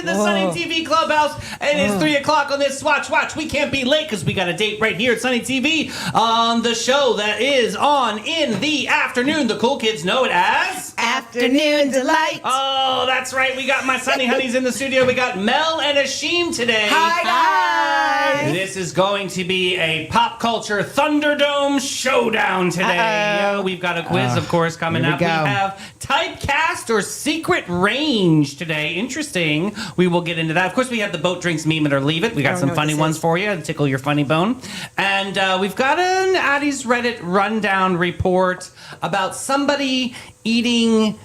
to the Sunny TV Clubhouse. It is 3 o'clock on this Swatch Watch. We can't be late because we got a date right here at Sunny TV on the show that is on in the afternoon. The cool kids know it as Afternoon Delight. Oh, that's right. We got my Sunny Honeys in the studio. We got Mel and Ashim today. Hi, guys. This is going to be a pop culture Thunderdome showdown today. We've got a quiz, of course, coming up. We have typecast or secret range today. Interesting. We will get into that. Of course, we have the boat drinks meme it or leave it. We got some funny ones for you to tickle your funny bone. And we've got an Addie's Reddit rundown report about somebody eating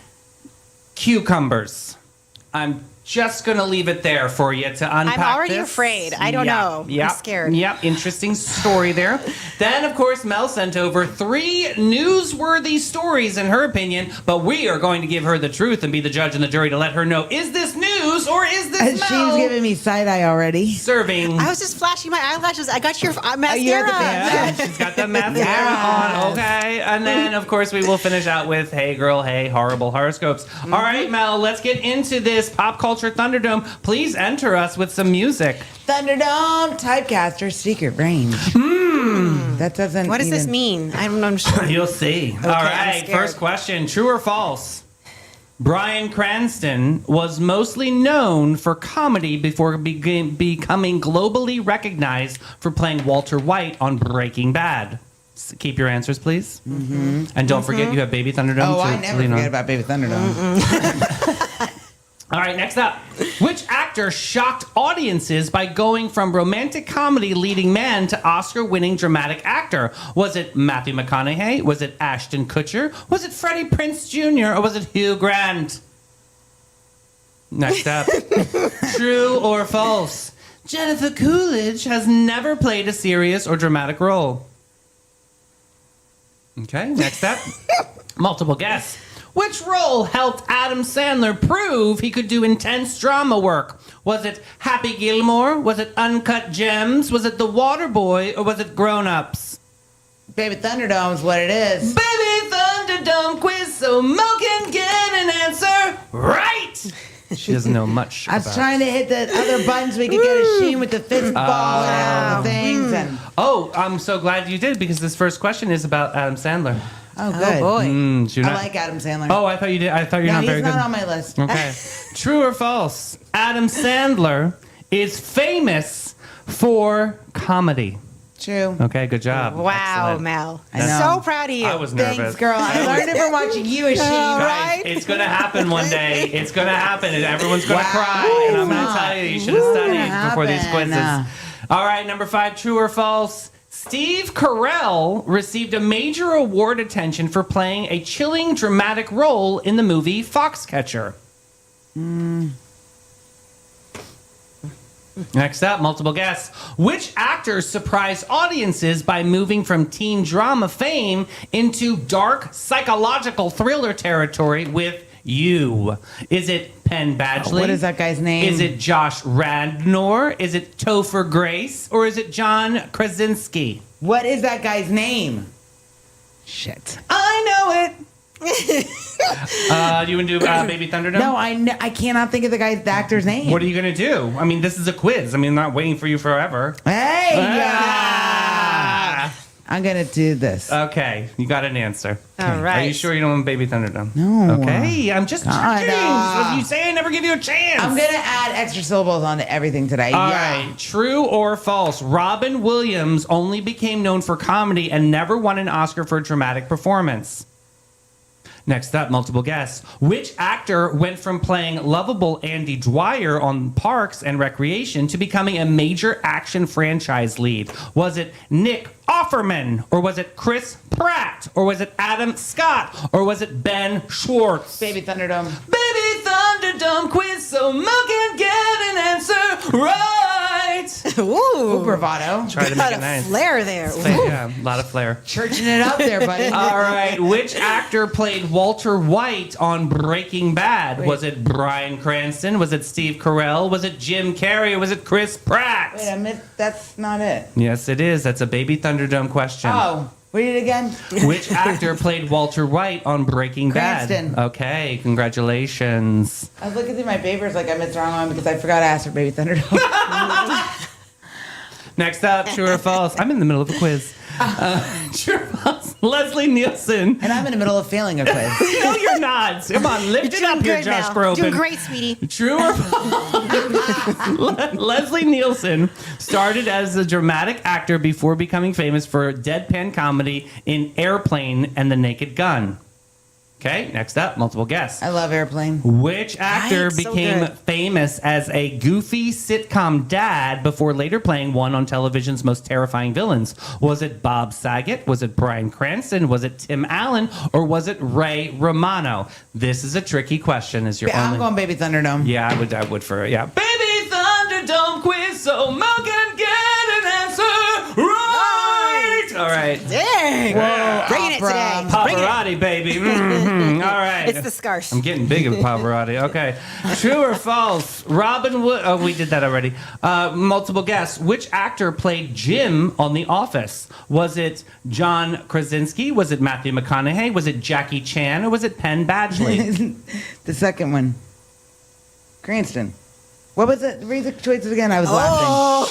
cucumbers. I'm just going to leave it there for you to unpack. I'm already this. afraid. I don't know. I'm scared. Yep. Interesting story there. Then, of course, Mel sent over 3 newsworthy stories in her opinion, but we are going to give her the truth and be the judge and the jury to let her know, is this news or is this Mel? She's giving me side-eye already. Serving. I was just flashing my eyelashes. I got your mascara. Yeah, she's got the mascara on. Okay. And then, of course, we will finish out with, hey, girl, hey, horrible horoscopes. Mm-hmm. All right, Mel, let's get into this pop culture Thunderdome. Please enter us with some music. Thunderdome, typecaster, secret range. That doesn't. What does this mean? I'm sure. You'll see. Okay, all right, scared. first question. True or false? Bryan Cranston was mostly known for comedy before becoming globally recognized for playing Walter White on Breaking Bad. Keep your answers, please. Mm-hmm. And don't forget you have Baby Thunderdome. Oh, I never forget about Baby Thunderdome. All right, next up. Which actor shocked audiences by going from romantic comedy leading man to Oscar-winning dramatic actor? Was it Matthew McConaughey? Was it Ashton Kutcher? Was it Freddie Prinze Jr.? Or was it Hugh Grant? Next up. True or false? Jennifer Coolidge has never played a serious or dramatic role. Okay, next up. Multiple guess. Which role helped Adam Sandler prove he could do intense drama work? Was it Happy Gilmore? Was it Uncut Gems? Was it The Waterboy? Or was it Grown Ups? Baby Thunderdome is what it is. Baby Thunderdome quiz so Mo can get an answer right. She doesn't know much I was trying to hit the other buttons we could get a sheen with the fist ball and all the things. And Oh, I'm so glad you did because this first question is about Adam Sandler. oh, good. boy. I like Adam Sandler. Oh, I thought you did. I thought you're not very he's good. not on my list. Okay. True or false? Adam Sandler is famous for comedy. True. Okay, good job. Wow, Excellent. Mel. I know. So proud of you. I was nervous. Thanks, girl. I learned it from watching you, Ashim. Guys, Right? it's going to happen one day. It's going to happen, and everyone's going to Wow. cry. And I'm going to tell you, you should have studied gonna before these happen. quizzes. All right, number 5, true or false? Steve Carell received a major award attention for playing a chilling dramatic role in the movie Foxcatcher. Next up, multiple guess. Which actor surprised audiences by moving from teen drama fame into dark psychological thriller territory with You? Is it Penn Badgley? What is that guy's name? Is it Josh Radnor? Is it Topher Grace? Or is it John Krasinski? What is that guy's name? Shit. I know it. Do you want to do Baby Thunderdome? No, I cannot think of the actor's name. What are you going to do? I mean, this is a quiz. I mean, I'm not waiting for you forever. Hey! Ah. I'm going to do this. Okay, you got an answer. All right. Are you sure you don't want Baby Thunderdome? No. Okay, I'm just checking. If you say I never give you a chance. I'm going to add extra syllables onto everything today. All right, true or false? Robin Williams only became known for comedy and never won an Oscar for a dramatic performance. Next up, multiple guess. Which actor went from playing lovable Andy Dwyer on Parks and Recreation to becoming a major action franchise lead? Was it Nick Offerman? Or was it Chris Pratt? Or was it Adam Scott? Or was it Ben Schwartz? Baby Thunderdome. Baby Thunderdome quiz so Mo can get an answer right. Ooh. Bravado. Try to Got make it a nice. flair there. Yeah, a lot of flair. Churching it up there, buddy. All right, which actor played Walter White on Breaking Bad? Wait. Was it Bryan Cranston? Was it Steve Carell? Was it Jim Carrey? Or was it Chris Pratt? Wait, that's not it. Yes, it is. That's a Baby Thunderdome question. Oh, Read it again. Which actor played Walter White on Breaking Bad? Cranston. Okay, congratulations. I was looking through my papers like I missed the wrong one because I forgot to ask for Baby Thunderdome. Next up, true or false? I'm in the middle of a quiz. True or false? Leslie Nielsen. And I'm in the middle of failing a quiz. No, you're not. Come on, lift it up here, Josh Groban. Doing great, sweetie. True or false? Leslie Nielsen started as a dramatic actor before becoming famous for deadpan comedy in Airplane and The Naked Gun. Okay, next up, multiple guess. I love Airplane. Which actor Right, so became good. famous as a goofy sitcom dad before later playing one on television's most terrifying villains? Was it Bob Saget? Was it Bryan Cranston? Was it Tim Allen? Or was it Ray Romano? This is a tricky question. Is your I'm only? going Baby Thunderdome. Yeah, I would for yeah. Baby Thunderdome quiz, so Mo can get an answer right. All right. Dang. Bringing it opera. today. Bring it. Pavarotti, baby. Mhm. All right. It's the scarf. I'm getting big with Pavarotti. Okay. True or false? Robin Wood. Oh, we did that already. Multiple guess. Which actor played Jim on The Office? Was it John Krasinski? Was it Matthew McConaughey? Was it Jackie Chan? Or was it Penn Badgley? The second one. Cranston. What was it? Read the choices again. I was laughing. Oh,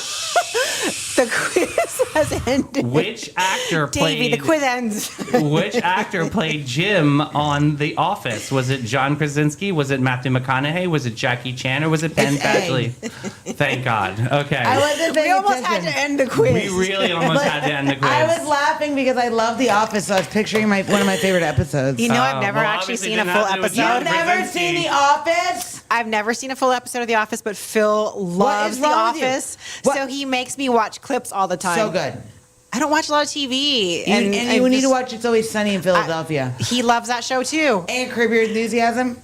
the quiz has ended. Which actor Davey, the played? quiz ends. Which actor played Jim on The Office? Was it John Krasinski? Was it Matthew McConaughey? Was it Jackie Chan? Or was it Penn It's A. Badgley? Thank God. Okay. I wasn't We paying almost attention. had to end the quiz. We really almost had to end the quiz. I was laughing because I love The Office, so I was picturing one of my favorite episodes. You know, I've never well, actually obviously seen a did full not do it. episode. John You've never Krasinski. seen The Office? I've never seen a full episode of The Office, but Phil loves is The wrong with you? Office, What- so he makes me watch clips all the time. So good. I don't watch a lot of TV, And I you need just- to watch It's Always Sunny in Philadelphia. He loves that show too. And Curb Your Enthusiasm.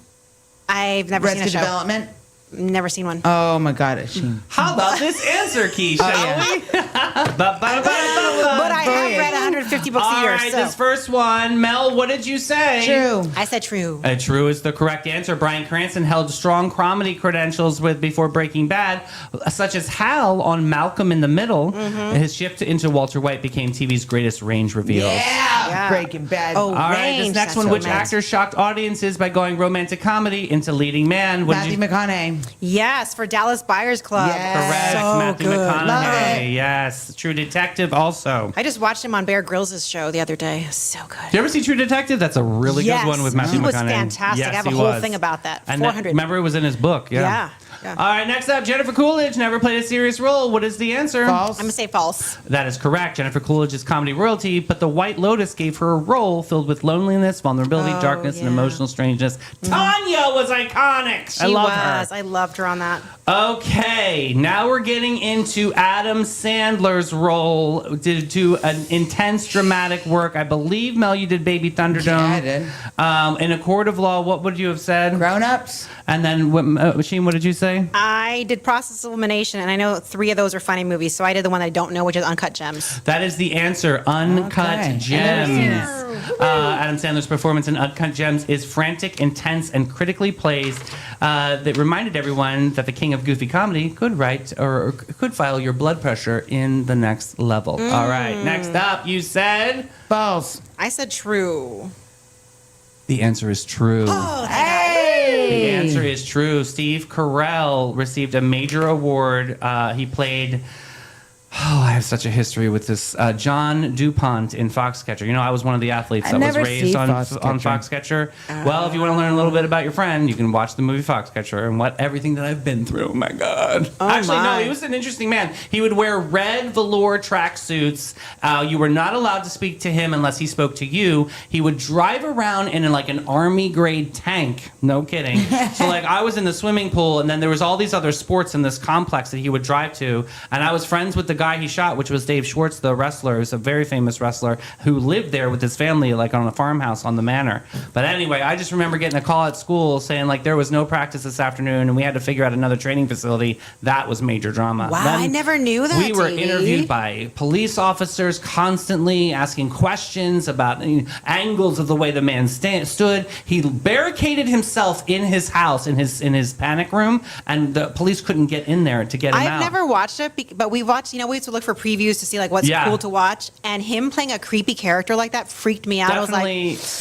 I've never seen a Arrested show. Development. Never seen one. Oh my God, Asheen. How about this answer, Key, shall yeah. we? But I have read 150 books a All year, right, so this first one. Mel, what did you say? True. I said true. True is the correct answer. Bryan Cranston held strong comedy credentials before Breaking Bad, such as Hal on Malcolm in the Middle. His shift into Walter White became TV's greatest range reveals. Yeah. Breaking Bad. Oh, All right, this Range, next that's one. what Which it meant. actor shocked audiences by going romantic comedy into leading man? What Matthew did you? McConaughey. Yes, for Dallas Buyers Club. Yes. Correct, So Matthew good. Love McConaughey. it. Yes, True Detective also. I just watched him on Bear Grylls' show the other day. So good. Did you ever see True Detective? That's a really Yes. good one with Matthew He was McConaughey. fantastic. Yes, I have a he whole was. thing about that. And 400. remember, it was in his book. Yeah. All right, next up, Jennifer Coolidge never played a serious role. What is the answer? False. I'm going to say false. That is correct. Jennifer Coolidge is comedy royalty, but The White Lotus gave her a role filled with loneliness, vulnerability, Oh, darkness, and yeah. emotional strangeness. Tanya was iconic. She I love was. her. I loved her on that. Okay, now we're getting into Adam Sandler's role to do an intense dramatic work. I believe, Mel, you did Baby Thunderdome. Yeah, I did. In a court of law, what would you have said? Grown Ups. And then, Machine, what did you say? I did Process of Elimination, and I know 3 of those are funny movies, so I did the one I don't know, which is Uncut Gems. That is the answer. Uncut Okay. Gems. I've never seen Adam Sandler's performance in Uncut Gems is frantic, intense, and critically praised. That reminded everyone that the king of goofy comedy could write or could file your blood pressure in the next level. All right. Next up, you said False. I said true. the answer is true. Hey. The answer is true. Steve Carell received a major award. He played. Oh, I have such a history with this. John DuPont in Foxcatcher. You know, I was one of the athletes I that was never raised see on Foxcatcher. Foxcatcher. Well, if you want to learn a little bit about your friend, you can watch the movie Foxcatcher and everything that I've been through. Oh my God. Actually, no, my. he was an interesting man. He would wear red velour tracksuits. You were not allowed to speak to him unless he spoke to you. He would drive around in like an army grade tank. No kidding. So like I was in the swimming pool, and then there was all these other sports in this complex that he would drive to, and I was friends with the guy he shot, which was Dave Schwartz, the wrestler. He's a very famous wrestler who lived there with his family, like on a farmhouse on the manor. But anyway, I just remember getting a call at school saying like there was no practice this afternoon, and we had to figure out another training facility. That was major drama. Wow, I never knew that, We were Davey. interviewed by police officers constantly asking questions about angles of the way the man stood. He barricaded himself in his house, in his panic room, and the police couldn't get in there to get him out. I've never watched it, but we've always would look for previews to see like what's Yeah. cool to watch, and him playing a creepy character like that freaked me out. I was like,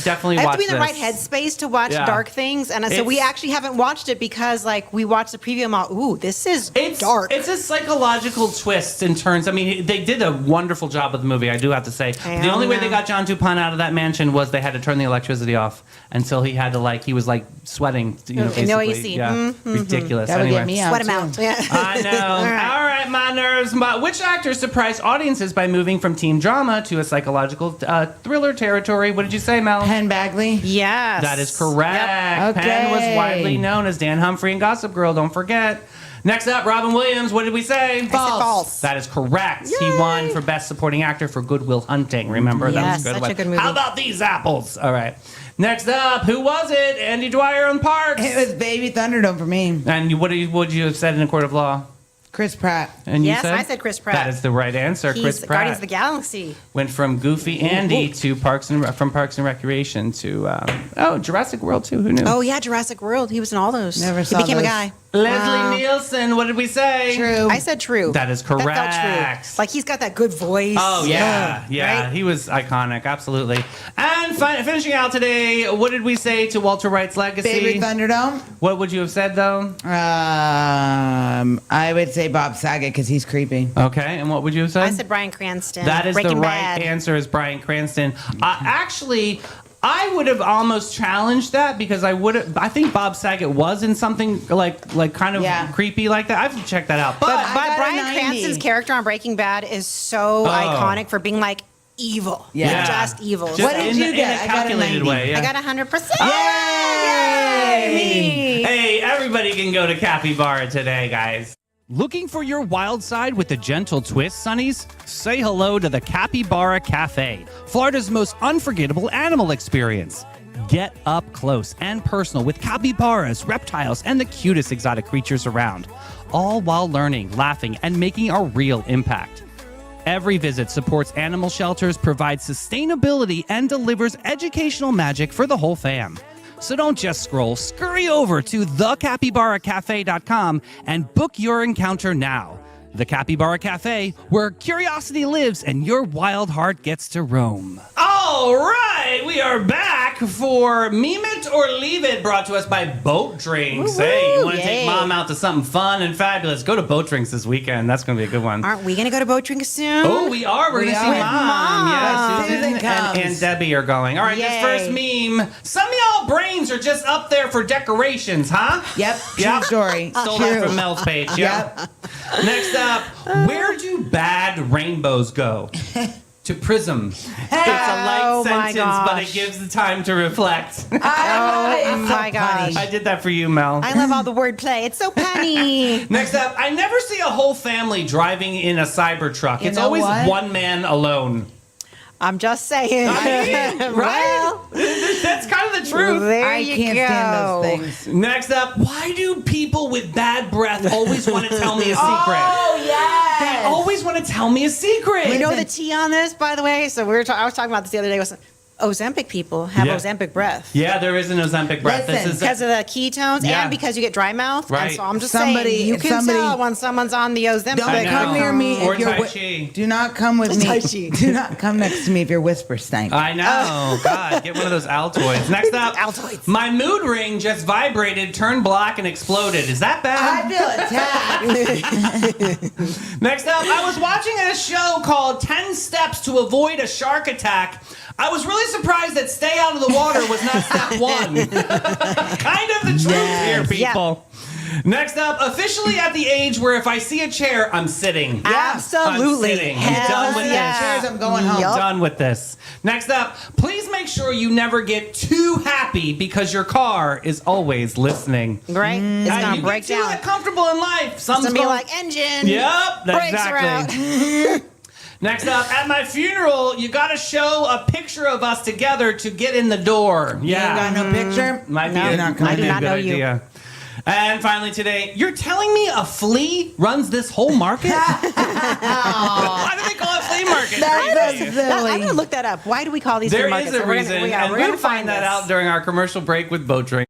Definitely I have watch to be in the right this. headspace to watch Yeah. dark things, and so we It's- actually haven't watched it because like we watched the preview and I'm like, ooh, this is dark. It's a psychological twist in terms. I mean, they did a wonderful job with the movie. I do have to say. I The only way know. they got John Dupont out of that mansion was they had to turn the electricity off until he had to he was like sweating. Basically. No AC. Yeah, ridiculous. That would anyway. get me out. Sweat him too. out. Yeah. I know. All right, my nerves. But which actor surprised audiences by moving from teen drama to a psychological thriller territory? What did you say, Mel? Penn Bagley. Yes. That is correct. Yep. Penn was Okay. widely known as Dan Humphrey in Gossip Girl. Don't forget. Next up, Robin Williams. What did we say? I said false. That is correct. He won for Best Supporting Actor for Good Will Hunting. Remember? That Yes, was a good such a one. good movie. How about these apples? All right. Next up, who was it? Andy Dwyer on Parks. It was Baby Thunderdome for me. And would you have said in a court of law? Chris Pratt. And you Yes, I said Chris Pratt. That is the right answer. He's Chris Pratt Guardians of the Galaxy. went from Goofy Andy to Parks and Recreation to Jurassic World too. Who knew? Oh yeah, Jurassic World. He was in all those. Never He saw became those. a guy. Leslie Nielsen. What did we say? True. I said true. That is That felt correct. true. Like he's got that good voice. Oh yeah, yeah. Right? He was iconic, absolutely. And finishing out today, what did we say to Walter Wright's legacy? Baby Thunderdome. What would you have said though? I would say Bob Saget because he's creepy. Okay, and what would you have said? I said Bryan Cranston. That is Breaking the right Bad. answer. Is Bryan Cranston? Actually, I would have almost challenged that because I think Bob Saget was in something like kind of Yeah. creepy like that. I have to check that out. But I got a Bryan 90. Cranston's character on Breaking Bad is so iconic for being like evil. Yeah. Just evil. Just What did in, you in get? a I got a calculated 90. way. Yeah. I got 100%. Yay! Me. Hey, everybody can go to Capybara today, guys. Looking for your wild side with a gentle twist, Sonnies? Say hello to the Capybara Cafe, Florida's most unforgettable animal experience. Get up close and personal with capybaras, reptiles, and the cutest exotic creatures around, all while learning, laughing, and making a real impact. Every visit supports animal shelters, provides sustainability, and delivers educational magic for the whole fam. So don't just scroll, scurry over to thecapybaracafe.com and book your encounter now. The Capybara Cafe, where curiosity lives and your wild heart gets to roam. All right, we are back for Meme It or Leave It, brought to us by Boat Drinks. Woo-woo, Hey, you want to take yay. mom out to something fun and fabulous? Go to Boat Drinks this weekend. That's going to be a good one. Aren't we going to go to Boat Drink soon? Oh, we are. We're We going to see are. Mom. With Mom. Yeah, Susan Susan comes. and Debbie are going. All right, Yay. this first meme. Some of y'all brains are just up there for decorations, huh? Yep. True Yep. story. Stole True. that from Mel's page. Yeah. Next up, where do bad rainbows go? To Prism. It's a light Oh, my sentence, but it gosh. gives the time to reflect. Oh my gosh. I did that for you, Mel. I love all the wordplay. It's so punny. Next up, I never see a whole family driving in a Cybertruck. It's know always what? one man alone. I'm just saying. Right? Well, That's kind of the truth. there I you can't go. stand those things. Next up, why do people with bad breath always want to tell me a secret? Oh, yes. They always want to tell me a secret. We know the T on this, by the way. So I was talking about this the other day. Was Ozempic people have Yeah. Ozempic breath Yeah, there is an Ozempic breath. Listen, because of the ketones Yeah. and because you get dry mouth. Right. And so I'm just Somebody- saying, you if can somebody- tell when someone's on the Ozempic. Don't I come know. near me Or if you're. Tai Chi. Do not come with me. Tai Chi. Do not come next to me if you're whisper stank. I know. God, get one of those Altoids. Next up, Altoids. my mood ring just vibrated, turned black, and exploded. Is that bad? I feel attacked. Next up, I was watching a show called 10 Steps to Avoid a Shark Attack. I was really surprised that stay out of the water was not step one. Kind of the truth here, Yes. people. Next up, officially at the age where if I see a chair, I'm sitting. Absolutely. I'm sitting. I'm Hell done with yeah. this. Chairs, I'm going home. Yup. Done with this. Next up, please make sure you never get too happy because your car is always listening. Right? It's And going you to break get too down. comfortable in life. It's Something's going to be going- like engine. Yep, Brakes exactly. are out. Next up, at my funeral, you got to show a picture of us together to get in the door. You Yeah, ain't got no picture? might be No, a, You're not might coming be I do a not good know you. idea. And finally today, you're telling me a flea runs this whole market? Why do they call it flea market? That's Crazy. so I'm silly. going to look that up. Why do we call these There flea markets? is a So we're reason, gonna- and we're we'll gonna find that this. out during our commercial break with Boat Drink.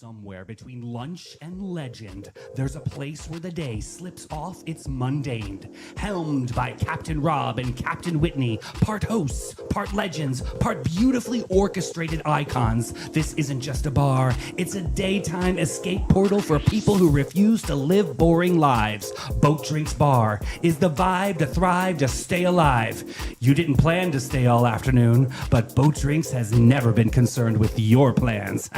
Somewhere between lunch and legend, there's a place where the day slips off its mundane. Helmed by Captain Rob and Captain Whitney, part hosts, part legends, part beautifully orchestrated icons. This isn't just a bar, it's a daytime escape portal for people who refuse to live boring lives. Boat Drinks Bar is the vibe to thrive, to stay alive. You didn't plan to stay all afternoon, but Boat Drinks has never been concerned with your plans.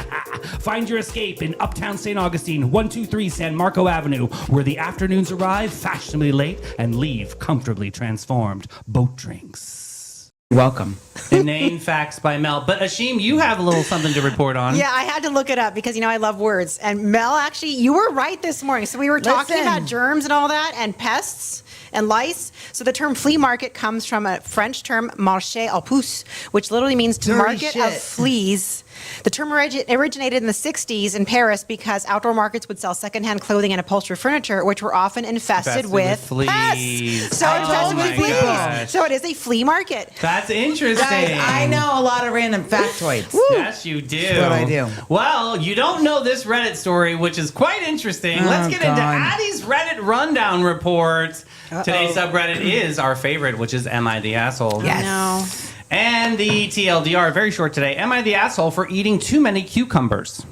Find your escape in Uptown St. Augustine, 123 San Marco Avenue, where the afternoons arrive fashionably late and leave comfortably transformed. Boat Drinks. Welcome. Inane facts by Mel. But Ashim, you have a little something to report on. Yeah, I had to look it up because, I love words. And Mel, actually, you were right this morning. So we were talking Listen. about germs and all that and pests and lice. So the term flea market comes from a French term, marché aux puces, which literally means to Dirty market of shit. fleas. The term originated in the 60s in Paris because outdoor markets would sell secondhand clothing and upholstered furniture, which were often infested with fleas. pests. So Oh infested my with fleas. gosh. So it is a flea market. That's interesting. Guys, I know a lot of random factoids. Yes, you do. That's what I do. Well, you don't know this Reddit story, which is quite interesting. Let's get into God. Addie's Reddit rundown report. Today's subreddit is our favorite, which is Am I the Asshole? I know. And the TLDR, very short today. Am I the asshole for eating too many cucumbers?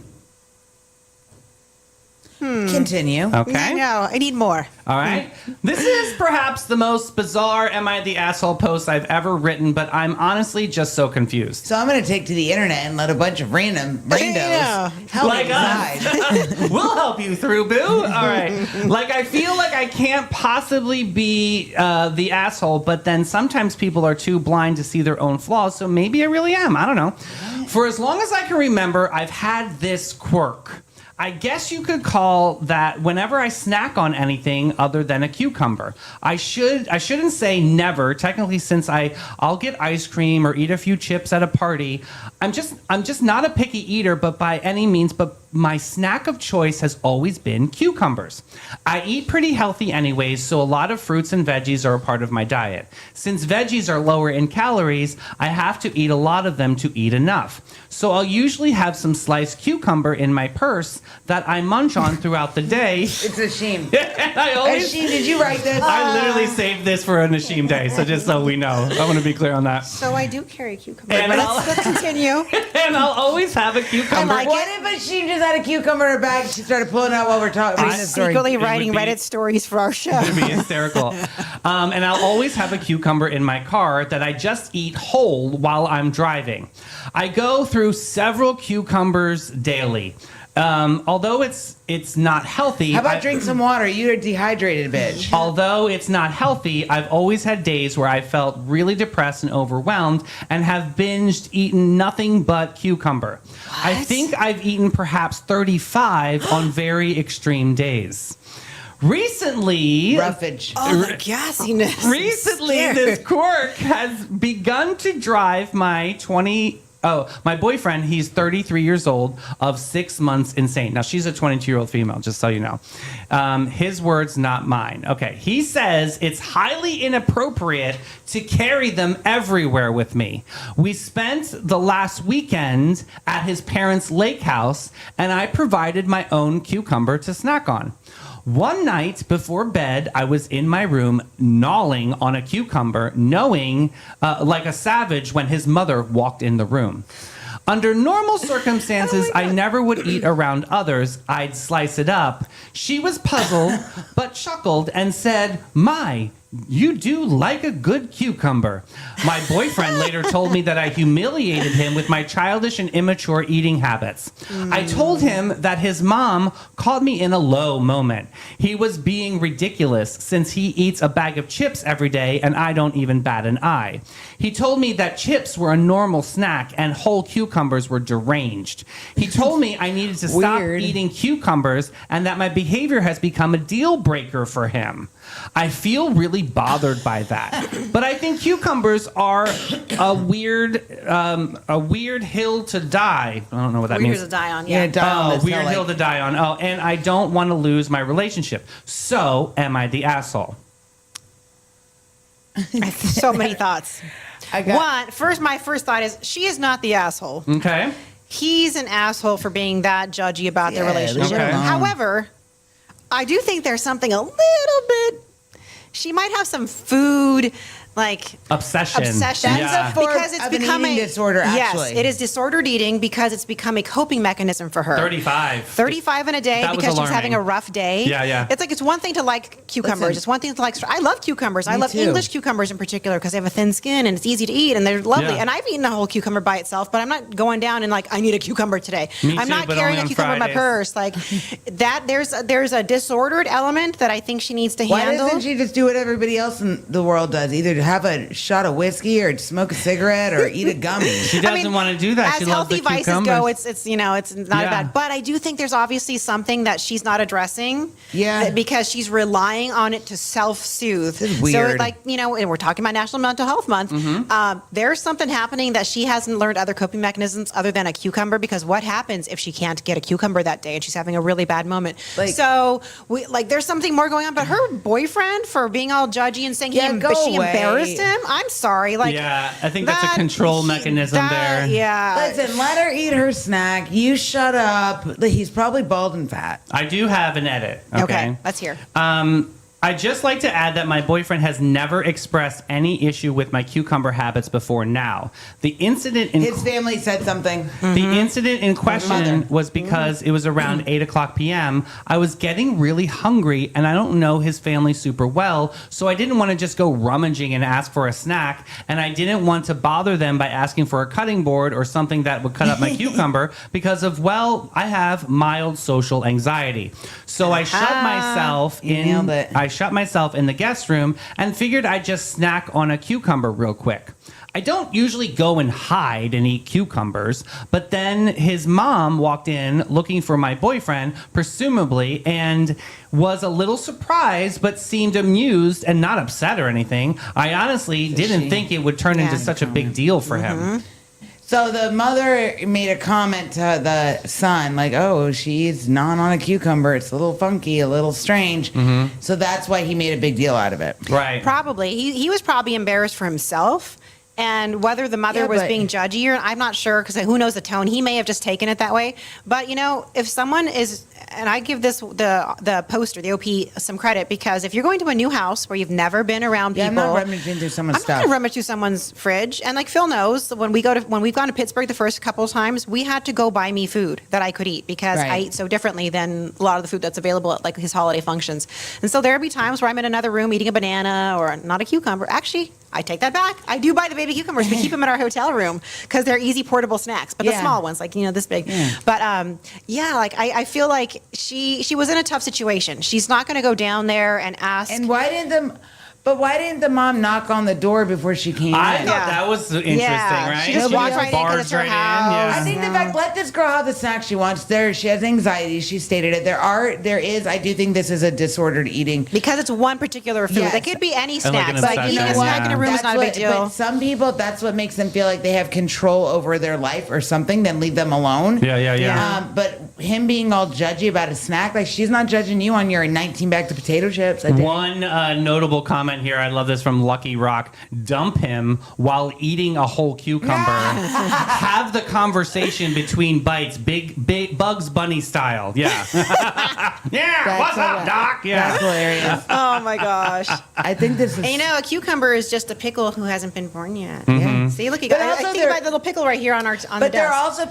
Continue. Okay. No, I need more. All right. This is perhaps the most bizarre Am I the Asshole post I've ever written, but I'm honestly just so confused. So I'm going to take to the internet and let a bunch of randos Yeah. help Like me us. decide. We'll help you through, boo. All right. Like, I feel like I can't possibly be the asshole, but then sometimes people are too blind to see their own flaws, so maybe I really am. I don't know. For as long as I can remember, I've had this quirk. I guess you could call that whenever I snack on anything other than a cucumber. I shouldn't say never, technically, since I'll get ice cream or eat a few chips at a party. I'm just not a picky eater, but by any means, but my snack of choice has always been cucumbers. I eat pretty healthy anyways, so a lot of fruits and veggies are a part of my diet. Since veggies are lower in calories, I have to eat a lot of them to eat enough. So I'll usually have some sliced cucumber in my purse that I munch on throughout the day. It's a shame. And I always... Ashim, did you write this? I literally saved this for a Nashim day, so just so we know. I want to be clear on that. So I do carry cucumber. And But I'll- let's continue. And I'll always have a cucumber. I like What if Ashim just had a cucumber in her bag? She started pulling out while we're talking. I'm reading the story. secretly It would writing be- Reddit stories for our show. It'd be hysterical. And I'll always have a cucumber in my car that I just eat whole while I'm driving. I go through several cucumbers daily. Although it's not healthy. How about I- drink some water? You're a dehydrated bitch. Although it's not healthy, I've always had days where I felt really depressed and overwhelmed and have eaten nothing but cucumber. I think I've eaten perhaps 35 on very extreme days. Recently, Roughage. Oh, the gassiness. recently I'm this scared. quirk has begun to drive my my boyfriend, he's 33 years old, of 6 months insane. Now, she's a 22-year-old female, just so you know. His words, not mine. Okay, he says it's highly inappropriate to carry them everywhere with me. We spent the last weekend at his parents' lake house, and I provided my own cucumber to snack on. One night before bed, I was in my room gnawing on a cucumber, knowing like a savage when his mother walked in the room. Under normal circumstances, I never would eat around others. I'd slice it up. She was puzzled, but chuckled and said, "My, you do like a good cucumber." My boyfriend later told me that I humiliated him with my childish and immature eating habits. I told him that his mom caught me in a low moment. He was being ridiculous since he eats a bag of chips every day and I don't even bat an eye. He told me that chips were a normal snack and whole cucumbers were deranged. He told me I needed to stop Weird. eating cucumbers and that my behavior has become a deal breaker for him. I feel really bothered by that. But I think cucumbers are a weird hill to die. I don't know what that Weird means. to die on, Yeah, yeah. die on Oh, this weird hill, hill to die on. Oh, and I don't want to lose my relationship. So, am I the asshole? So many thoughts. I got My first thought is she is not the asshole. Okay. he's an asshole for being that judgy about their Yeah, leave relationship. it alone. However, I do think there's something a little bit. She might have some food Obsession. obsession Yeah. because it's of an become eating a disorder, actually. Yes, it is disordered eating because it's become a coping mechanism for her. 35. 35 in a day That was because she's having a alarming. rough day. Yeah, yeah. It's one thing to like cucumbers. Listen. It's one thing to like. I love cucumbers. I Me love too. English cucumbers in particular because they have a thin skin and it's easy to eat and they're lovely. Yeah. And I've eaten a whole cucumber by itself, but I'm not going down and I need a cucumber today. Me I'm too, not but carrying only a on cucumber in my Fridays. purse. Like that. There's a disordered element that I think she needs to Why handle. doesn't she just do what everybody else in the world does? Either have a shot of whiskey or smoke a cigarette or eat a gummy. She doesn't want to do that. As She loves healthy the vices cucumbers. go, it's not Yeah. bad. But I do think there's obviously something that she's not addressing. Yeah. Because she's relying on it to self-soothe. This is So weird. and we're talking about National Mental Health Month. Mm-hmm. There's something happening that she hasn't learned other coping mechanisms other than a cucumber. Because what happens if she can't get a cucumber that day and she's having a really bad moment? There's something more going on. But her boyfriend for being all judgy and saying Yeah, go she away. embarrassed him. I'm sorry. Yeah, I think that's a control mechanism there. Yeah. Listen, let her eat her snack. You shut up. He's probably bald and fat. I do have an edit. Okay, let's hear. I'd just like to add that my boyfriend has never expressed any issue with my cucumber habits before now. The incident in His family said something. The incident in question Mother. was because it was around 8 o'clock p.m. I was getting really hungry, and I don't know his family super well, so I didn't want to just go rummaging and ask for a snack, and I didn't want to bother them by asking for a cutting board or something that would cut up my cucumber because I have mild social anxiety. So I shut myself You nailed it. I shut myself in the guest room and figured I'd just snack on a cucumber real quick. I don't usually go and hide and eat cucumbers, but then his mom walked in looking for my boyfriend, presumably, and was a little surprised, but seemed amused and not upset or anything. I honestly didn't think it would turn into such a big deal for him. So the mother made a comment to the son, like, "Oh, she's not on a cucumber. It's a little funky, a little strange." So that's why he made a big deal out of it. Right. Probably. He was probably embarrassed for himself. And whether the mother Yeah, was but- being judgy or I'm not sure because who knows the tone. He may have just taken it that way. But if someone is, and I give the poster, the OP, some credit because if you're going to a new house where you've never been around Yeah, people, I'm not rummaging through someone's I'm not stuff. going to rummage through someone's fridge. And like Phil knows, when we've gone to Pittsburgh the first couple of times, we had to go buy me food that I could eat because I Right. eat so differently than a lot of the food that's available at like his holiday functions. And so there'll be times where I'm in another room eating a banana or not a cucumber. Actually, I take that back. I do buy the baby cucumbers. We keep them in our hotel room because they're easy portable snacks, but the Yeah. small ones, like this big. Yeah. But I feel like she was in a tough situation. She's not going to go down there and ask. And why didn't the mom knock on the door before she came I in? thought Yeah. that was interesting, Yeah, right? she just walked right in 'cause it's her barged house. I Yeah. think the fact, let this girl have the snack she wants. She has anxiety. She stated it. I do think this is a disordered eating. because it's one particular food. Yes. It could be any like snack. an But obsession, eating a yeah. snack in a room is That's not a big what- deal. But some people, that's what makes them feel like they have control over their life or something. Then leave them alone. Yeah. But him being all judgy about a snack, like she's not judging you on your 19 bags of potato chips. I think. One notable comment here, I love this from Lucky Rock. Dump him while eating a whole cucumber. Have the conversation between bites, big Bugs Bunny style. Yeah. Yeah. That's What's up, hilarious. Doc? Yeah. That's hilarious. Oh my gosh. I think this is. And a cucumber is just a pickle who hasn't been born yet. Yeah. See, look, But I also think they're- about the little pickle right here on the But they're desk. also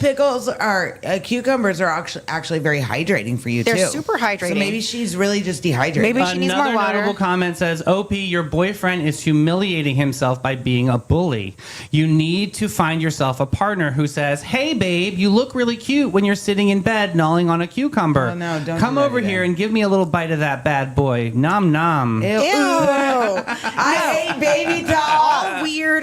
cucumbers are actually very hydrating for you They're too. super hydrating. So maybe she's really just dehydrated. Maybe she needs more Another water. notable comment says, "OP, your boyfriend is humiliating himself by being a bully. You need to find yourself a partner who says, 'Hey, babe, you look really cute when you're sitting in bed gnawing on a cucumber. Oh, no, don't Come do that over again. here and give me a little bite of that bad boy. Nom nom.'" Ew. Ew. I hate baby doll.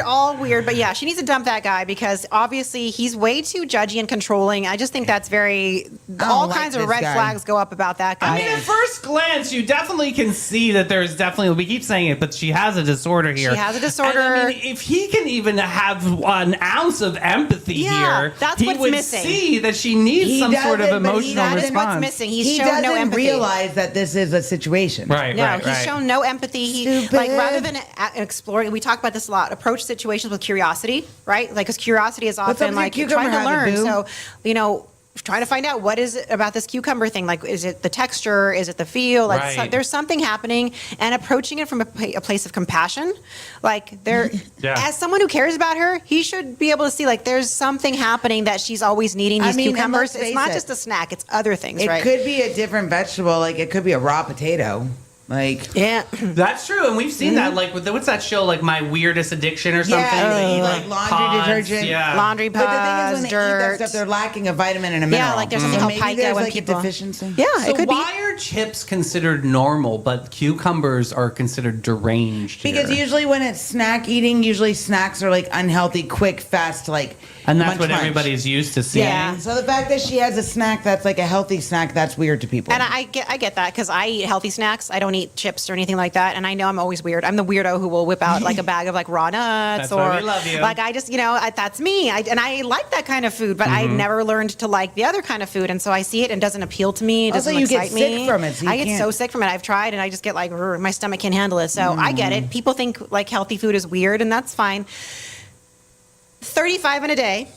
all weird. But yeah, she needs to dump that guy because obviously he's way too judgy and controlling. I just think that's all like kinds of this red guy. flags go up about that guy. I mean, at first glance, you definitely can see that there's definitely, we keep saying it, but she has a disorder here. She has a disorder. And, I mean, if he can even have an ounce of empathy Yeah, here, that's he what's would missing. see that she needs He some sort of doesn't, but he emotional doesn't. response. What's missing? He's He shown doesn't no empathy. realize that this is a situation. Right, No, right, he's right. shown no empathy. He Stupid. like rather than exploring. We talk about this a lot. Approach situations with curiosity, right? Like, because curiosity is What's up often with like your you're trying to cucumber learn. habit, So, boo? trying to find out what is it about this cucumber thing. Like, is it the texture? Is it the feel? Like, Right. there's something happening, and approaching it from a place of compassion. Like, there, Yeah. as someone who cares about her, he should be able to see like there's something happening that she's always needing I these mean, and cucumbers. let's It's not face it. just a snack; it's other things, It right? could be a different vegetable. Like it could be a raw potato. Like Yeah. That's true, and we've seen that. Like, with what's that show? Like, My Weirdest Addiction or something. Yeah, they eat, They like, eat, laundry pods, detergent. Yeah. Laundry But the thing is, pods, when they eat dirt. that stuff, they're lacking a vitamin and a mineral. Yeah, like there's So something called maybe pica there's when like people. a deficiency. Yeah, So it could why be. are chips considered normal, but cucumbers are considered deranged? Because here? usually when it's snack eating, usually snacks are like unhealthy, quick, fast, like and that's munch, what munch. everybody's used to seeing. Yeah. So the fact that she has a snack that's like a healthy snack, that's weird to people. And I get that because I eat healthy snacks. I don't eat chips or anything like that. And I know I'm always weird. I'm the weirdo who will whip out like a bag of like raw nuts That's or why we love you. like I just that's me. And I like that kind of food, but I never learned to like the other kind of food. And so I see it and it doesn't appeal to me. It Also, doesn't you get excite me. sick from it, so you I get can't- so sick from it. I've tried and I just get like my stomach can't handle it. So I get it. People think like healthy food is weird, and that's fine. 35 in a day.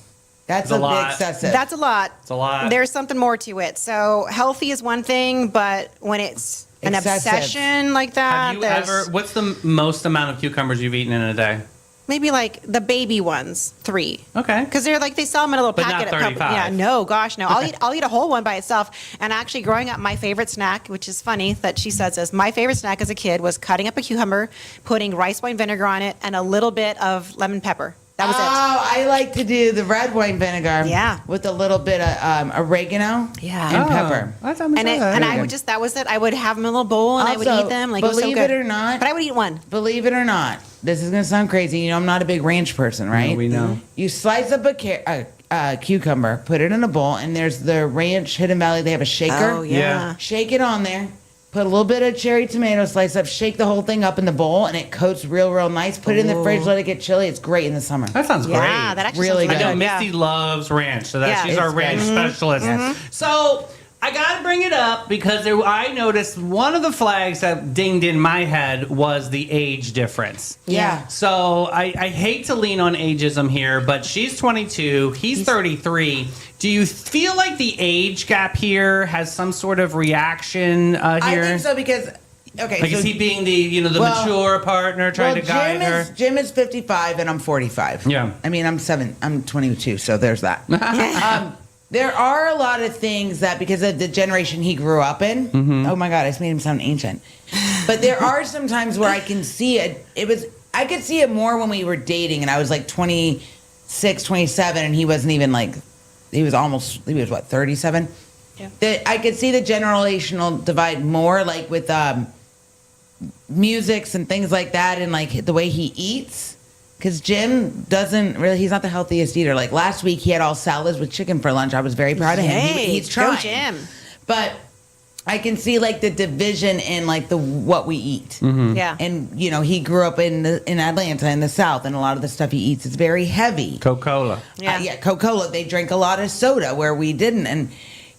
that's It's a a bit lot. excessive. That's a lot. It's a lot. There's something more to it. So healthy is one thing, but when it's an Excessive. obsession like that, Have you there's ever? What's the most amount of cucumbers you've eaten in a day? maybe like the baby ones, 3. Okay. Because they're like they sell them in a little But packet not at 35. Yeah, no, gosh, no. I'll eat a whole one by itself. And actually, growing up, my favorite snack, which is funny that she says this, my favorite snack as a kid was cutting up a cucumber, putting rice wine vinegar on it, and a little bit of lemon pepper. That was it. I like to do the red wine vinegar. Yeah. With a little bit of oregano. Yeah. And pepper. I thought And I would just that was it. I would have them in a little bowl and I would Also, eat them. Like it was so believe good. it or not- but I would eat one. Believe it or not, this is gonna sound crazy. You know, I'm not a big ranch person, right? we know. You slice up a cucumber, put it in a bowl, and there's the ranch Hidden Valley. They have a shaker. Oh yeah. Yeah. Shake it on there. Put a little bit of cherry tomato slice up. Shake the whole thing up in the bowl, and it coats real nice. Put it in the fridge. Let it get chilly. It's great in the summer. That sounds great. Yeah, that actually Really sounds I know really good. Misty loves ranch, so that Yeah. she's our It's ranch good. specialist. So I gotta bring it up because I noticed one of the flags that dinged in my head was the age difference. Yeah. So I hate to lean on ageism here, but she's 22, he's 33. Do you feel like the age gap here has some sort of reaction here? I think so because okay. Like, so, is he being the Well- mature partner trying to guide her? Jim is 55 and I'm 45. Yeah. I mean, I'm 22, so there's that. There are a lot of things that because of the generation he grew up in. Mm-hmm. Oh my God, I just made him sound ancient. But there are some times where I can see it. I could see it more when we were dating and I was like 26, 27 and he wasn't even like, he was what, 37? Yeah. That I could see the generational divide more like with musics and things like that and like the way he eats. Because Jim doesn't really, he's not the healthiest eater. Like last week, he had all salads with chicken for lunch. I was very proud of him. Yay, He's go trying. Jim. But I can see like the division in like what we eat. Yeah. And you know, he grew up in Atlanta in the South, and a lot of the stuff he eats is very heavy. Coca-Cola. Yeah. Coca-Cola. They drink a lot of soda where we didn't, and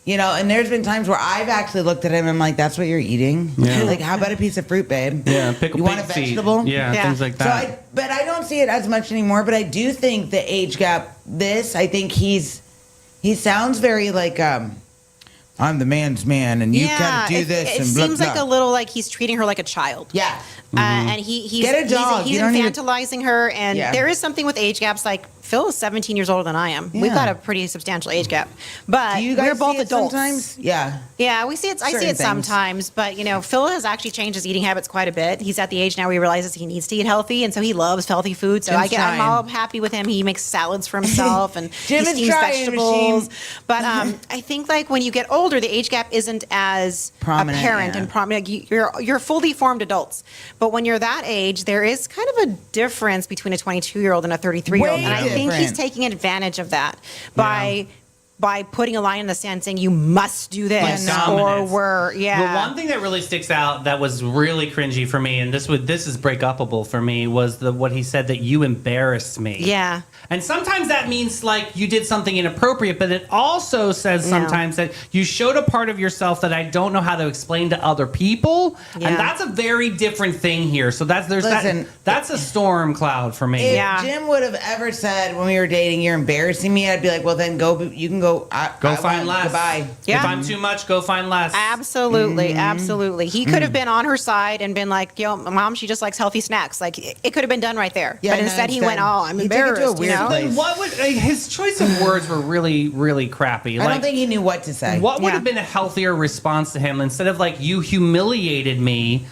you know, and there's been times where I've actually looked at him and I'm like, "That's what you're eating? Yeah. Like, how about a piece of fruit, babe? Yeah, pick a You want a pig seed. vegetable? Yeah, Yeah. things like So that. but I don't see it as much anymore. But I do think the age gap. I think he sounds very like I'm the man's man, and you gotta do this. It and seems blah, like blah. a little like he's treating her like a child. Yeah. And he's Get a dog. He's You don't need a- infantilizing her, and Yeah. there is something with age gaps. Like Phil is 17 years older than I am. We've Yeah. got a pretty substantial age gap, but Do you guys we're both see it adults. sometimes? Yeah. Yeah, we see it. I see Certain it things. sometimes, but you know, Phil has actually changed his eating habits quite a bit. He's at the age now where he realizes he needs to eat healthy, and so he loves healthy food. So Jim's I'm trying. all happy with him. He makes salads for himself, and Jim he is steams trying, vegetables. machine. But I think like when you get older, the age gap isn't as Prominent, apparent yeah. and prominent. Like, you're fully formed adults, but when you're that age, there is kind of a difference between a 22-year-old and a 33-year-old, Way and I think he's different. taking advantage of that by by putting a line in the sand saying you must do this Like or dominance. we're The one thing that really sticks out that was really cringy for me, and this is break upable for me, was what he said that you embarrassed me. Yeah. And sometimes that means like you did something inappropriate, but it also says sometimes that you showed a part of yourself that I don't know how to explain to other people, Yeah. and that's a very different thing here. So that's a storm cloud for me. If Yeah. Jim would have ever said when we were dating, "You're embarrassing me," I'd be like, "Well, then go. You can go. Go find less. Goodbye." Yeah. If I'm too much, go find less. Absolutely, Mm-hmm. absolutely. He could have been on her side and been like, "Yo, mom, she just likes healthy snacks." Like it could have been done right there. Yeah, but no, instead he instead, went, "Oh, I'm he took it to a embarrassed." weird You know? place. Then what would his choice of words were really, really crappy. I don't think he knew what to say. What would Yeah. have been a healthier response to him instead of like you humiliated me?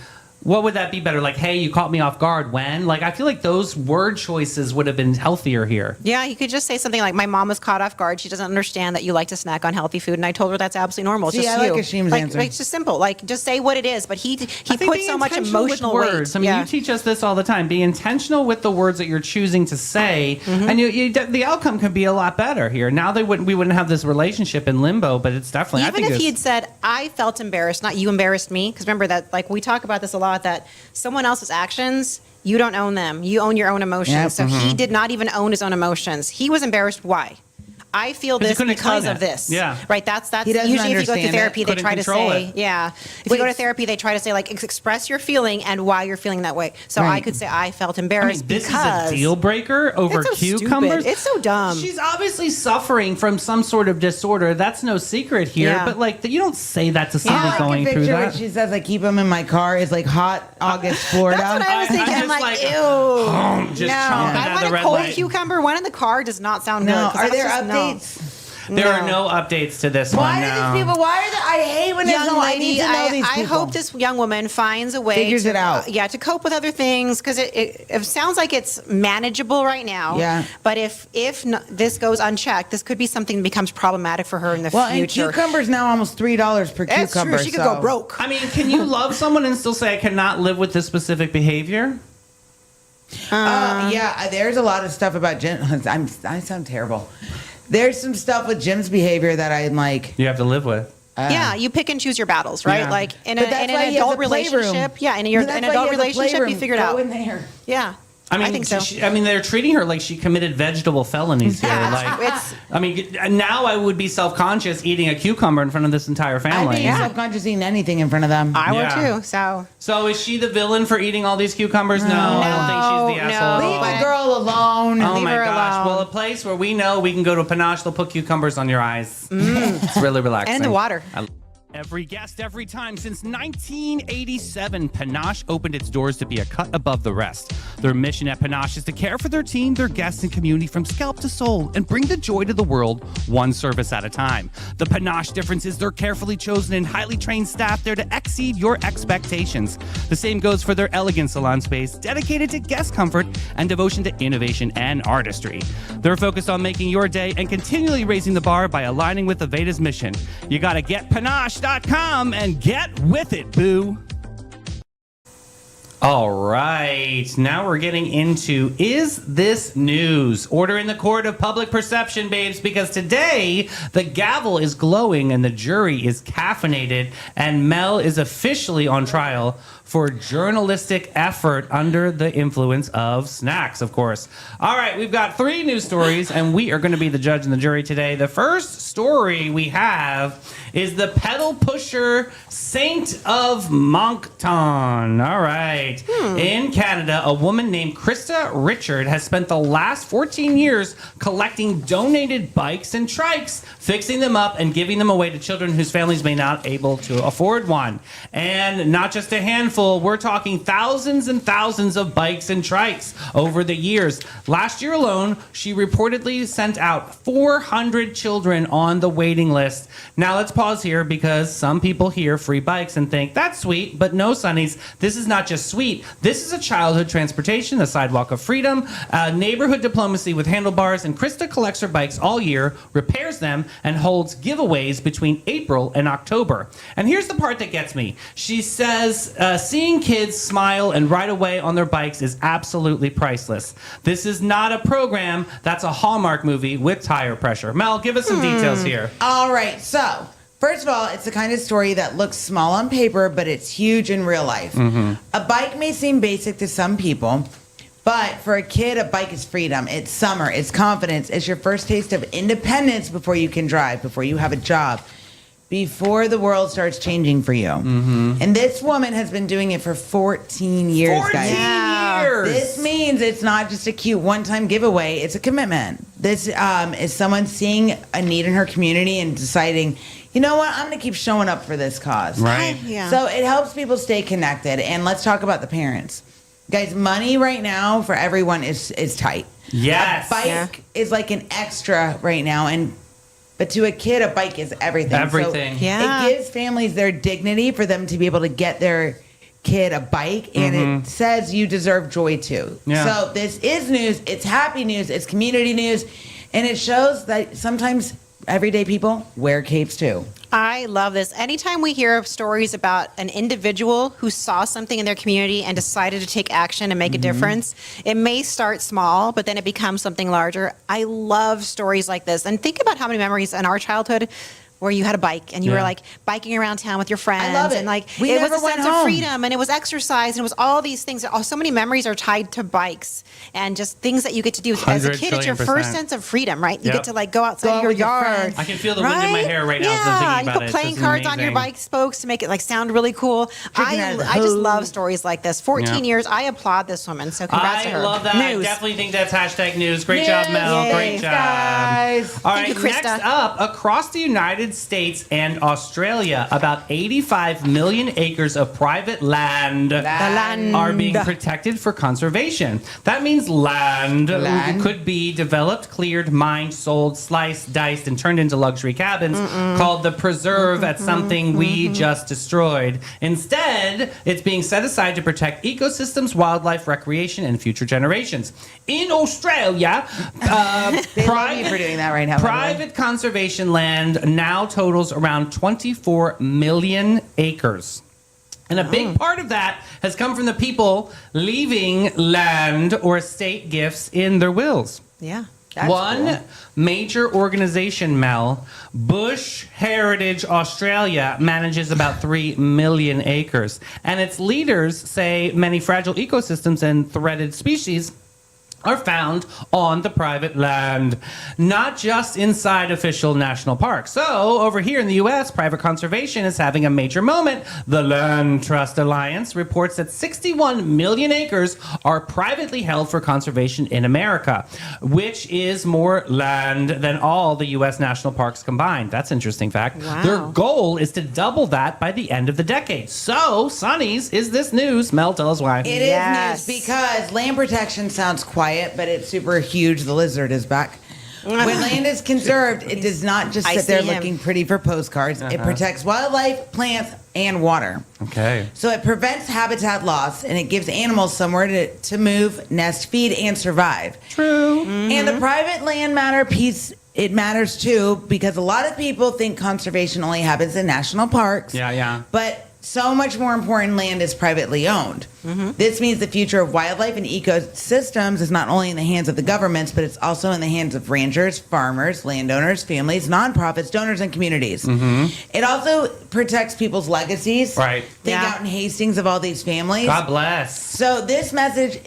What would that be better? Like, hey, you caught me off guard when? Like, I feel like those word choices would have been healthier here. Yeah, you could just say something like, "My mom was caught off guard. She doesn't understand that you like to snack on healthy food, and I told her that's absolutely normal. It's See, just I like you." Hashim's like, answer. like, it's just simple. Like, just say what it is. But he I think put be so much intentional with emotional words. weight. I mean, Yeah. you teach us this all the time. Be intentional with the words that you're choosing to say, and the outcome could be a lot better here. Now we wouldn't have this relationship in limbo, but it's definitely. I Even think if he it's- had said, "I felt embarrassed," not "you embarrassed me," because remember that, like we talk about this a lot, that someone else's actions, you don't own them. You own your own emotions. Yeah, So he did not even own his own emotions. He was embarrassed. Why? I feel 'Cause he this couldn't because explain of it. this. Yeah. Right. That's He doesn't usually if you go through understand it. therapy, they Couldn't try to control say, it. yeah. If Wait. you go to therapy, they try to say like express your feeling and why you're feeling that way. So I Right. could say I felt I mean, embarrassed this because is a deal breaker over It's so cucumbers. stupid. It's so dumb. She's obviously suffering from some sort of disorder. That's no secret here. Yeah. But like, you don't say that to I somebody like going a through picture where that. she says, "I keep him in my car." It's like hot August Florida. That's what I was I- I thinking. I'm just like, like, ew. just no, chomping I at want the a red cold light. cucumber. One in the car does not sound No, good. 'cause are that's there just- no. updates? There are no updates to this Why one are now. these people? Why are they? I hate when there's Young no. I lady, need to know these I people. hope this young woman finds a way Figures to, it out. yeah, to cope with other things because it sounds like it's manageable right now. Yeah. But if this goes unchecked, this could be something that becomes problematic for her in the Well, and future. cucumbers now almost $3 per That's cucumber. true. She could so- go broke. I mean, can you love someone and still say I cannot live with this specific behavior? Yeah, there's a lot of stuff about Jim. I sound terrible. There's some stuff with Jim's behavior that I'm like. You have to live with. Yeah, you pick and choose your battles, right? Yeah. Like in, But that's in why an he has adult a playroom. relationship. Yeah, in an That's why adult he has a relationship, you playroom. figure it Go out. in there. Yeah. I mean, think so. they're treating her like she committed vegetable felonies here. Yeah, Like, it's- I mean, now I would be self-conscious eating a cucumber in front of this entire I'd family. be self-conscious eating anything in front of them. I Yeah. would too. So So is she the villain for eating all these cucumbers? No, I don't think she's the No, asshole. no. Leave at all. the girl alone. Oh Leave my her gosh. alone. Well, a place where we know we can go to Panache, they'll put cucumbers on your eyes. It's really relaxing. And in the water. Every guest, every time. Since 1987, Panache opened its doors to be a cut above the rest. Their mission at Panache is to care for their team, their guests, and community from scalp to soul and bring the joy to the world one service at a time. The Panache difference is their carefully chosen and highly trained staff there to exceed your expectations. The same goes for their elegant salon space, dedicated to guest comfort and devotion to innovation and artistry. They're focused on making your day and continually raising the bar by aligning with Aveda's mission. You gotta get Panache.com and get with it, boo. All right, now we're getting into Is This News? Order in the court of public perception, babes, because today the gavel is glowing and the jury is caffeinated and Mel is officially on trial for journalistic effort under the influence of snacks, of course. All right, we've got 3 news stories and we are going to be the judge and the jury today. The first story we have is the pedal pusher Saint of Moncton. All right. In Canada, a woman named Krista Richard has spent the last 14 years collecting donated bikes and trikes, fixing them up and giving them away to children whose families may not able to afford one. And not just a handful, we're talking thousands and thousands of bikes and trikes over the years. Last year alone, she reportedly sent out 400 children on the waiting list. Now let's pause pause here because some people hear free bikes and think that's sweet, but no, Sunnies, this is not just sweet. This is a childhood transportation, a sidewalk of freedom, neighborhood diplomacy with handlebars, and Krista collects her bikes all year, repairs them, and holds giveaways between April and October. And here's the part that gets me. She says, seeing kids smile and ride away on their bikes is absolutely priceless. This is not a program, that's a Hallmark movie with tire pressure. Mel, give us some details here. All right, so first of all, it's the kind of story that looks small on paper, but it's huge in real life. A bike may seem basic to some people, but for a kid, a bike is freedom. It's summer, it's confidence, it's your first taste of independence before you can drive, before you have a job, before the world starts changing for you. And this woman has been doing it for 14 years, 14 guys. years! This means it's not just a cute one-time giveaway. It's a commitment. This is someone seeing a need in her community and deciding, you know what, I'm going to keep showing up for this cause. Right. Yeah. So it helps people stay connected. And let's talk about the parents. Guys, money right now for everyone is tight. Yes. A bike is like an extra right now. But to a kid, a bike is everything. Everything. So Yeah. it gives families their dignity for them to be able to get their kid a bike, and it says you deserve joy too. Yeah. So this is news. It's happy news. It's community news. And it shows that sometimes everyday people wear capes too. I love this. Anytime we hear of stories about an individual who saw something in their community and decided to take action and make a difference, it may start small, but then it becomes something larger. I love stories like this. And think about how many memories in our childhood where you had a bike and you were Yeah. like biking around town with your friends. love it. And like We it was never a went sense of home. freedom and it was exercise and it was all these things. So many memories are tied to bikes and just things that you get to do as a 100 kid. It's your trillion first %. sense of freedom, right? You Yep. get to like go outside Go out your with your yard. friends. I can feel the wind in my hair right now as I'm Yeah, thinking you about put it. It's playing just cards on your amazing. bike spokes to make it like sound really cool. Drinking out of the I just hose. love stories like this. 14 Yeah. years. I applaud this woman. So congrats to I her. love that. I News. definitely think that's hashtag news. Great News. job, Mel. Yay. Great job. Guys. All Thank right, you, Krista. next up, across the United States and Australia, about 85 million acres of private land land. are being protected for conservation. That means land, Land. could be developed, cleared, mined, sold, sliced, diced, and turned into luxury cabins called the preserve at something we just destroyed. Instead, it's being set aside to protect ecosystems, wildlife, recreation, and future generations. In Australia, They love you for doing that right now. by the way. private conservation land now totals around 24 million acres. And a big part of that has come from the people leaving land or estate gifts in their wills. Yeah. That's One cool. major organization, Mel, Bush Heritage Australia, manages about 3 million acres. And its leaders say many fragile ecosystems and threatened species are found on the private land, not just inside official national parks. So, over here in the U.S., private conservation is having a major moment. The Land Trust Alliance reports that 61 million acres are privately held for conservation in America, which is more land than all the U.S. national parks combined. That's an interesting fact. Wow. Their goal is to double that by the end of the decade. So, Sonny's, is this news? Mel, tell us why. It is Yes. news because land protection sounds quiet, but it's super huge. The lizard is back. When land is conserved, it does not just I sit there see him. looking pretty for postcards. It protects wildlife, plants, and water. Okay. So it prevents habitat loss and it gives animals somewhere to move, nest, feed, and survive. True. And the private land matter piece, it matters too because a lot of people think conservation only happens in national parks. Yeah. But so much more important, land is privately owned. This means the future of wildlife and ecosystems is not only in the hands of the governments, but it's also in the hands of ranchers, farmers, landowners, families, nonprofits, donors, and communities. It also protects people's legacies. Right. Think Yeah. out in Hastings of all these families. God bless. So this message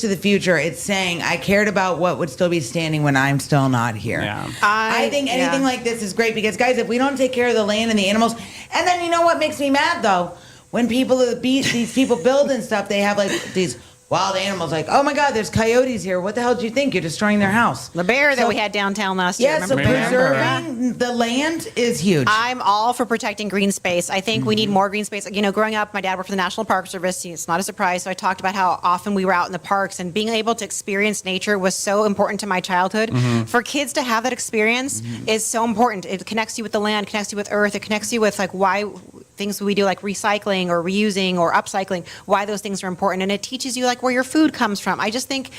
to the future. It's saying I cared about what would still be standing when I'm still not here. Yeah. I think anything like this is great because, guys, if we don't take care of the land and the animals, and then you know what makes me mad though, when these people build and stuff, they have like these wild animals. Like, oh my God, there's coyotes here. What the hell do you think? You're destroying their house. The bear that So- we had downtown last year. Yeah, so Remember the bear? preserving the land is huge. I'm all for protecting green space. I think we need more green space. You know, growing up, my dad worked for the National Park Service. It's not a surprise. So I talked about how often we were out in the parks, and being able to experience nature was so important to my childhood. For kids to have that experience is so important. It connects you with the land, connects you with earth. It connects you with like why things we do like recycling or reusing or upcycling, why those things are important. And it teaches you like where your food comes from. I just think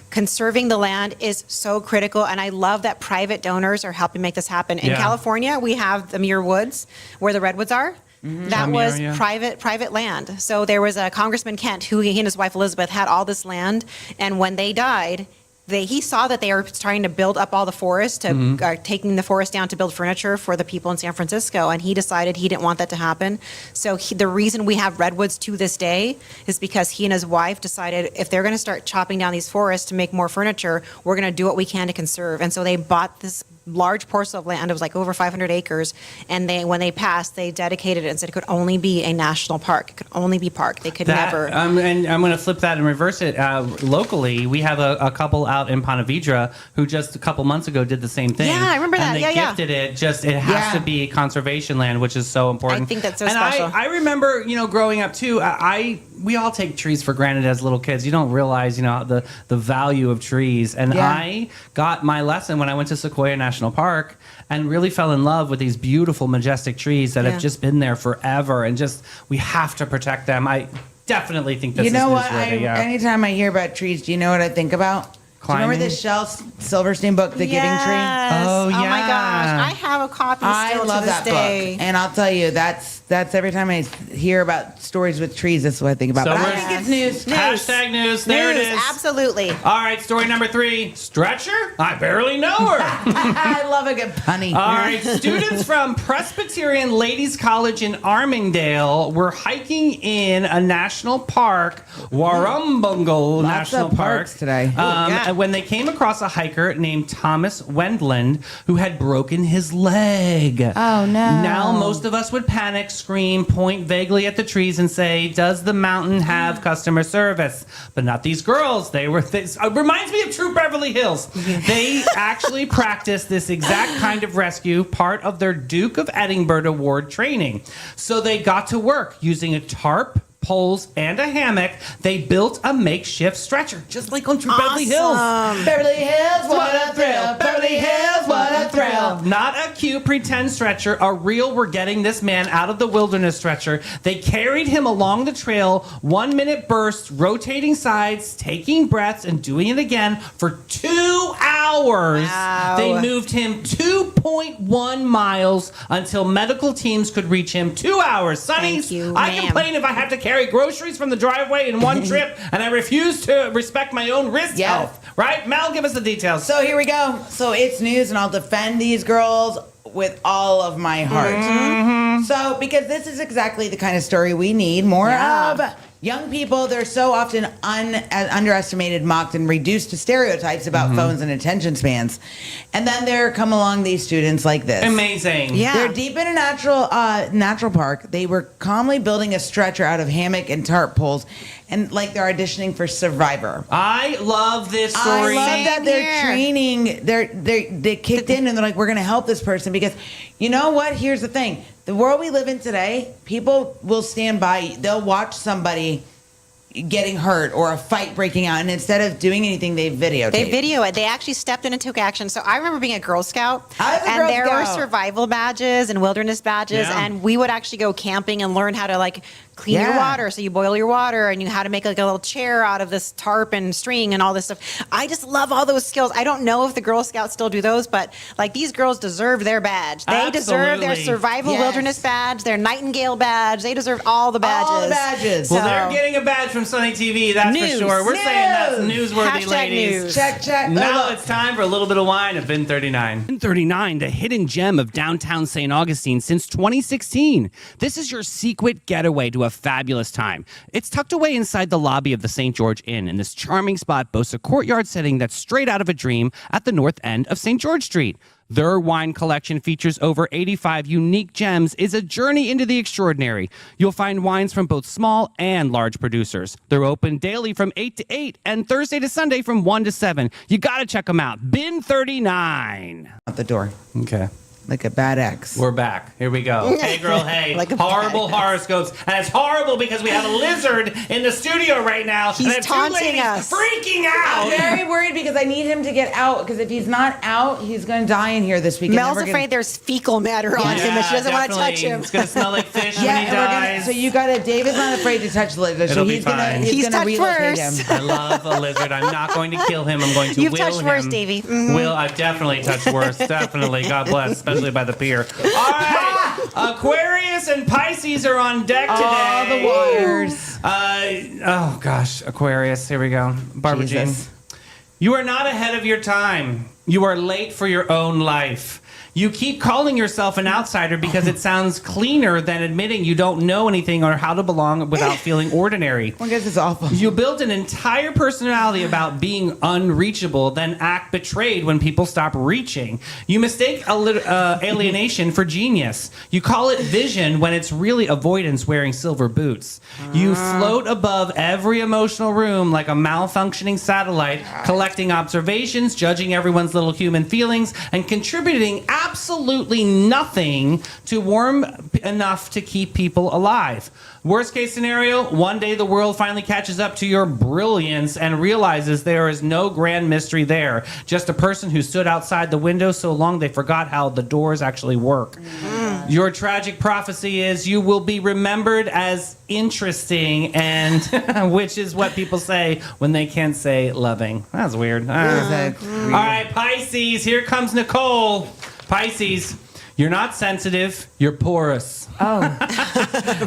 conserving the land is so critical, and I love that private donors are helping make this happen. In Yeah. California, we have the Muir Woods, where the redwoods are. That Muir, was yeah. private land. So there was a Congressman Kent, who he and his wife Elizabeth had all this land, and when they died, he saw that they were trying to build up all the forest, to taking the forest down to build furniture for the people in San Francisco, and he decided he didn't want that to happen. So the reason we have redwoods to this day is because he and his wife decided if they're going to start chopping down these forests to make more furniture, we're going to do what we can to conserve. And so they bought this large parcel of land. It was like over 500 acres, and when they passed, they dedicated it and said it could only be a national park. It could only be park. They could never. And I'm going to flip that and reverse it. Locally, we have a couple out in Ponte Vedra who just a couple months ago did the same thing. Yeah, I remember that. And they Yeah, yeah. gifted it. It has Yeah. to be conservation land, which is so important. I think that's so and special. I remember, growing up too. We all take trees for granted as little kids. You don't realize, the value of trees. And Yeah. I got my lesson when I went to Sequoia National Park and really fell in love with these beautiful, majestic trees that Yeah. have just been there forever. And we have to protect them. I definitely think this You know is what? newsworthy. Yeah. Anytime I hear about trees, do you know what I think about? Do you remember Climbing? the Shel Silverstein book, The Giving Tree? Yes. Oh, my yeah. gosh. I have a copy still I love to this that day. book, and I'll tell you that's every time I hear about stories with trees, that's what I think about. So But I we're- think it's news. Hashtag news. There it News, is. absolutely. All right, story number 3. Stretcher? I barely know her. I love a good punny. All right, students from Presbyterian Ladies College in Armingdale were hiking in a national park, Warrumbungle Lots National of Park, parks today. yeah. and when they came across a hiker named Thomas Wendland who had broken his leg. Oh, no. Now most of us would panic, scream, point vaguely at the trees, and say, "Does the mountain have customer service?" But not these girls. It reminds me of True Beverly Hills. They actually practiced this exact kind of rescue, part of their Duke of Edinburgh Award training. So they got to work using a tarp, poles, and a hammock. They built a makeshift stretcher, just like on True Beverly Hills. Beverly Hills, what a thrill. Beverly Hills, what a thrill. Not a cute pretend stretcher, a real we're getting this man out of the wilderness stretcher. They carried him along the trail, 1 minute bursts, rotating sides, taking breaths, and doing it again for 2 hours. Wow. They moved him 2.1 miles until medical teams could reach him. 2 hours. Sonny, Thank you, I ma'am. complain if I have to carry groceries from the driveway in one trip, and I refuse to respect my own wrist Yeah. health. Right? Mel, give us the details. So here we go. So it's news, and I'll defend these girls with all of my heart. Mm-hmm. So, because this is exactly the kind of story we need more Yeah. of. Young people, they're so often underestimated, mocked, and reduced to stereotypes about Mm-hmm. phones and attention spans. And then there come along these students like this. Amazing. Yeah. They're deep in a natural park. They were calmly building a stretcher out of hammock and tarp poles, and like they're auditioning for Survivor. I love this story. I love that they're here. training. They kicked in and they're like, we're going to help this person because, you know what? Here's the thing: the world we live in today, people will stand by. They'll watch somebody getting hurt or a fight breaking out, and instead of doing anything, they videotape. They video it. They actually stepped in and took action. So I remember being a Girl Scout, I was a and Girl there were Scout. survival badges and wilderness badges, Yeah. and we would actually go camping and learn how to clean your Yeah. water. So you boil your water, and you how to make a little chair out of this tarp and string and all this stuff. I just love all those skills. I don't know if the Girl Scouts still do those, but these girls deserve their badge. They deserve their Absolutely. survival Yes. wilderness badge, their Nightingale badge. They deserve all the badges. All the badges. Well, So- they're getting a badge from Sunny TV, that's News. for sure. We're saying that's News. newsworthy, Hashtag ladies. news. check. Now Oh, it's time for a little bit of wine at Bin 39. Bin 39, the hidden gem of downtown St. Augustine since 2016. This is your secret getaway to a fabulous time. It's tucked away inside the lobby of the St. George Inn, and this charming spot boasts a courtyard setting that's straight out of a dream at the north end of St. George Street. Their wine collection features over 85 unique gems, is a journey into the extraordinary. You'll find wines from both small and large producers. They're open daily from 8 to 8 and Thursday to Sunday from 1 to 7. You got to check them out. Bin 39. Out the door. Okay. Like a bad ex. We're back. Here we go. Hey, girl, hey. Like a horrible bad- horoscopes. And it's horrible because we have a lizard in the studio right now. He's and I have two taunting ladies us. freaking I'm out. very worried because I need him to get out. Because if he's not out, he's going to die in here this weekend. Mel's afraid there's fecal matter on him and she doesn't want to touch definitely. him. It's going to smell like fish when he Yeah, and we're dies. gonna, so you got to. David's not afraid to touch the lizard. So It'll be he's gonna fine. he's He's gonna touched relocate first. him. I love a lizard. I'm not going to kill him. I'm going to You've will touched him. worse, Davey. Mhm. Will, I've definitely touched worse. Definitely. God bless, especially by the pier. All right. Aquarius and Pisces are on deck today. All the wires. Oh, gosh. Aquarius. Here we go. Barbara Jean. Jesus. You are not ahead of your time. You are late for your own life. You keep calling yourself an outsider because it sounds cleaner than admitting you don't know anything or how to belong without feeling ordinary. I guess it's awful. You build an entire personality about being unreachable, then act betrayed when people stop reaching. You mistake alienation for genius. You call it vision when it's really avoidance wearing silver boots. You float above every emotional room like a malfunctioning satellite, collecting observations, judging everyone's little human feelings, and contributing absolutely nothing to warm enough to keep people alive. Worst case scenario, one day the world finally catches up to your brilliance and realizes there is no grand mystery there. Just a person who stood outside the window so long they forgot how the doors actually work. Your tragic prophecy is you will be remembered as interesting, and which is what people say when they can't say loving. That's weird. All right, Pisces, here comes Nicole. Pisces, you're not sensitive, you're porous. Oh,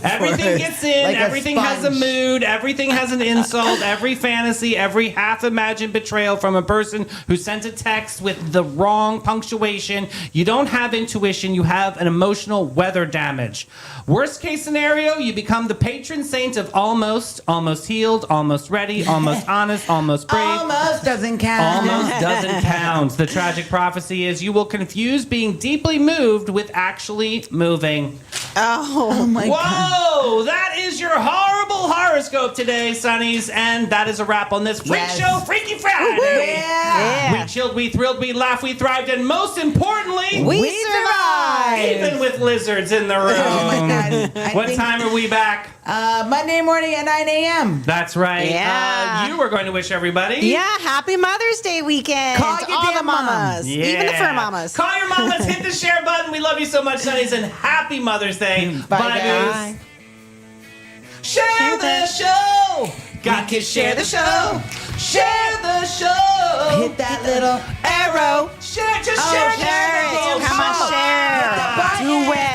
Everything gets in, Like a everything has a sponge. mood, everything has an insult, every fantasy, every half-imagined betrayal from a person who sent a text with the wrong punctuation. You don't have intuition, you have an emotional weather damage. Worst case scenario, you become the patron saint of almost healed, almost ready, almost honest, almost brave. almost doesn't count. Almost doesn't count. The tragic prophecy is you will confuse being deeply moved with actually moving. Oh my God. Whoa! That is your horrible horoscope today, Sonnies. And that is a wrap on this Freak Yes. Show Freaky Friday. Yeah. We chilled, we thrilled, we laughed, we thrived, and most importantly, We survived. even with lizards in the room. Oh my God. I What think, time are we back? Monday morning at 9 a.m. That's right. Yeah. You were going to wish everybody. Yeah, happy Mother's Day weekend Call to your all the damn mom. mamas, even the fur mamas. Call your mamas, hit the share button. We love you so much, Sonnies, and happy Mother's Day. Bye, guys. guys. Share the show. Got to share the show. Share the show. Hit that little Arrow. Share, just Oh, share, share it. the Come on, show. share. Hit the button. Do it.